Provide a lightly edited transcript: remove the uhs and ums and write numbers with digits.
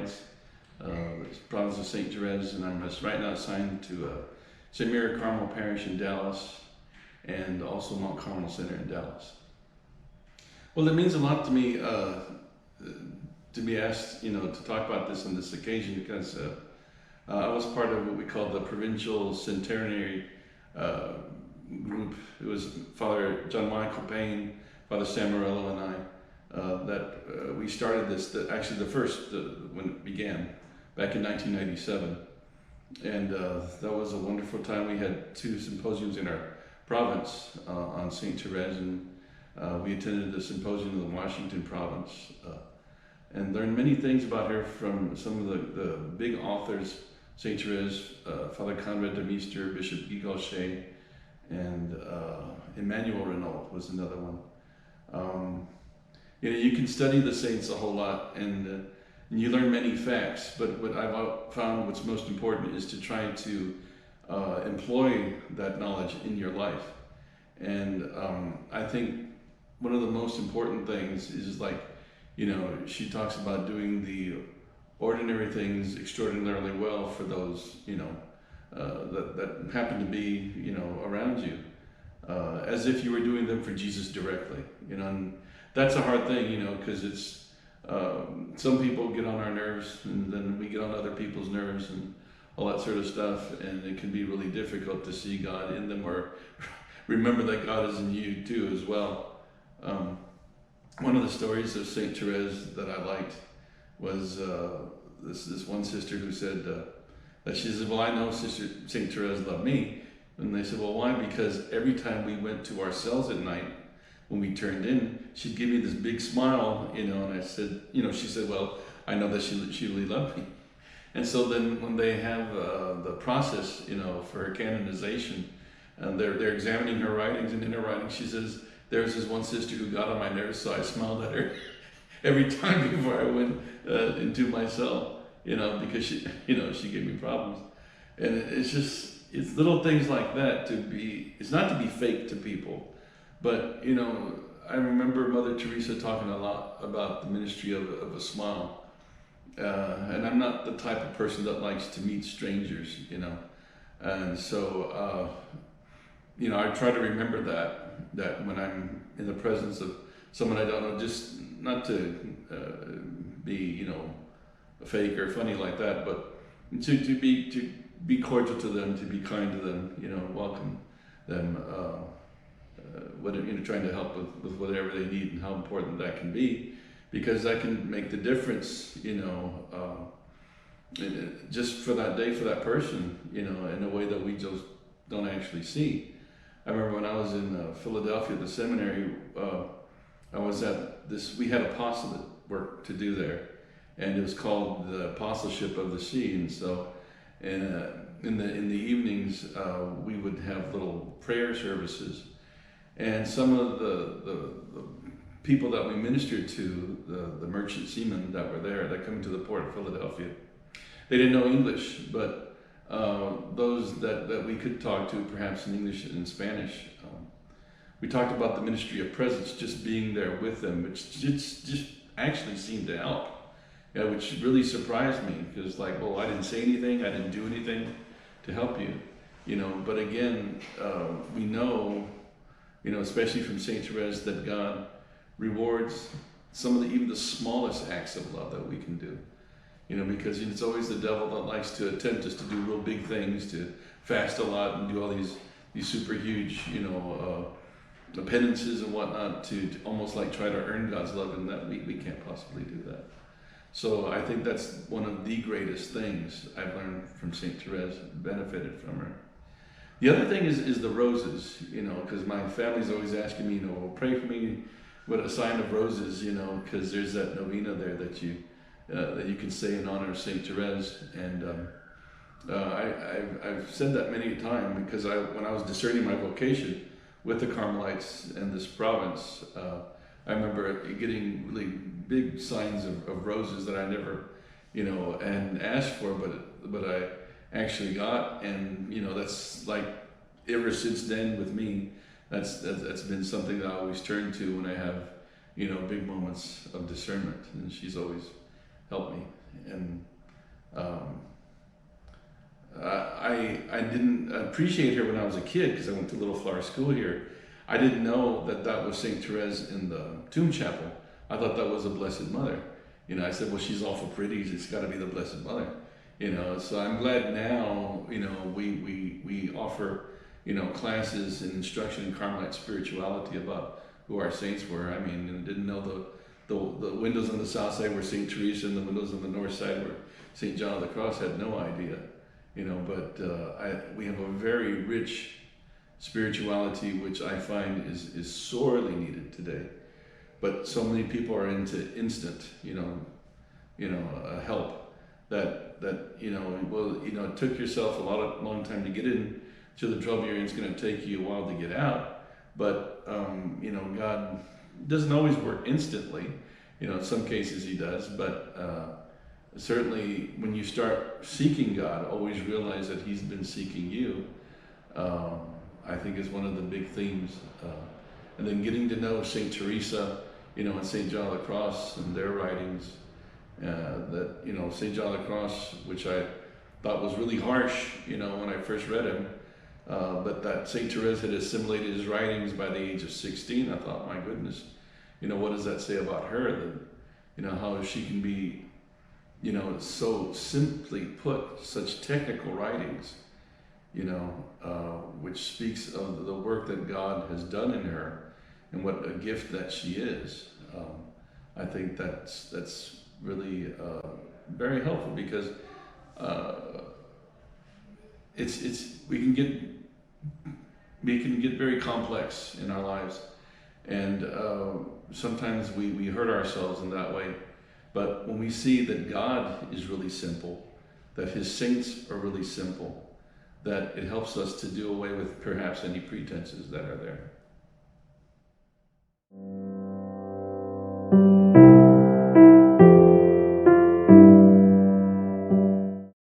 Carmelites, the province of St. Thérèse, and I'm right now assigned to St. Mary Carmel Parish in Dallas, and also Mount Carmel Center in Dallas. Well, it means a lot to me to be asked, to talk about this on this occasion, because I was part of what we call the Provincial Centenary group. It was Father John Michael Payne, Father Sam Morello, and I that we started this. Actually, the first when it began back in 1997, and that was a wonderful time. We had 2 symposiums in our province on St. Thérèse, and we attended the symposium in the Washington province and learned many things about her from some of the big authors. St. Thérèse, Father Conrad de Meester, Bishop Guy Gaucher, and Emmanuel Renault was another one. You can study the saints a whole lot, and you learn many facts, but what I've found what's most important is to try to employ that knowledge in your life. And I think one of the most important things is she talks about doing the ordinary things extraordinarily well for those, that happen to be, around you, as if you were doing them for Jesus directly, and that's a hard thing, because it's, some people get on our nerves, and then we get on other people's nerves and all that sort of stuff, and it can be really difficult to see God in them or remember that God is in you too as well. One of the stories of St. Thérèse that I liked was this one sister who said that she said, well, I know Sister St. Thérèse loved me. And they said, well, why? Because every time we went to our cells at night, when we turned in, she'd give me this big smile, and I said, she said, well, I know that she really loved me. And so then when they have the process, for her canonization, and they're examining her writings, and in her writings she says, there's this one sister who got on my nerves, so I smiled at her every time before I went into my cell, because she gave me problems. And it's little things like that it's not to be fake to people, but, I remember Mother Teresa talking a lot about the ministry of a smile. And I'm not the type of person that likes to meet strangers, and so, I try to remember that when I'm in the presence of someone I don't know, just not to be, fake or funny like that, but to be cordial to them, to be kind to them, welcome them, trying to help with whatever they need and how important that can be, because that can make the difference, just for that day, for that person, in a way that we just don't actually see. I remember when I was in Philadelphia at the seminary, I was at we had apostolate work to do there, and it was called the Apostleship of the Sea. And so in the evenings, we would have little prayer services, and some of the people that we ministered to, the merchant seamen that were there, that come to the port of Philadelphia, they didn't know English, but those that we could talk to, perhaps in English and in Spanish, we talked about the ministry of presence, just being there with them, which just actually seemed to help, which really surprised me, because I didn't say anything, I didn't do anything to help you, but again, we know, especially from St. Thérèse, that God rewards some of even the smallest acts of love that we can do. Because it's always the devil that likes to tempt us to do real big things, to fast a lot and do all these super huge, penances and whatnot, to almost try to earn God's love, and that we can't possibly do that. So I think that's one of the greatest things I've learned from St. Thérèse, benefited from her. The other thing is the roses, because my family's always asking me, pray for me with a sign of roses, because there's that novena there that you can say in honor of St. Thérèse. And I've said that many a time, because when I was discerning my vocation with the Carmelites in this province, I remember getting really big signs of roses that I never, hadn't asked for, but I actually got, and that's ever since then with me, that's been something that I always turn to when I have, big moments of discernment, and she's always helped me And I didn't appreciate her when I was a kid because I went to Little Flower School here. I didn't know that that was St. Thérèse in the tomb chapel. I thought that was the Blessed Mother. You know, I said, well, she's awful pretty. It's got to be the Blessed Mother. You know, so I'm glad now, you know, we offer, you know, classes and instruction in Carmelite spirituality about who our saints were. I mean, I didn't know the windows on the south side were St. Teresa and the windows on the north side were St. John of the Cross. Had no idea, you know, but we have a very rich spirituality, which I find is sorely needed today. But so many people are into instant, help that you know, well, you know, it took yourself a long time to get in to the trouble you're in. It's going to take you a while to get out. But you know, God doesn't always work instantly. You know, in some cases He does, but certainly when you start seeking God, always realize that He's been seeking you. I think is one of the big themes. And then getting to know St. Teresa, you know, and St. John of the Cross and their writings. That, you know, St. John of the Cross, which I thought was really harsh, you know, when I first read him. But that St. Thérèse had assimilated his writings by the age of 16. I thought, my goodness, you know, what does that say about her? That, you know, how she can be, you know, so simply put, such technical writings, you know, which speaks of the work that God has done in her and what a gift that she is. I think that's really very helpful because we can get very complex in our lives, and sometimes we hurt ourselves in that way. But when we see that God is really simple, that His saints are really simple, that it helps us to do away with perhaps any pretenses that are there.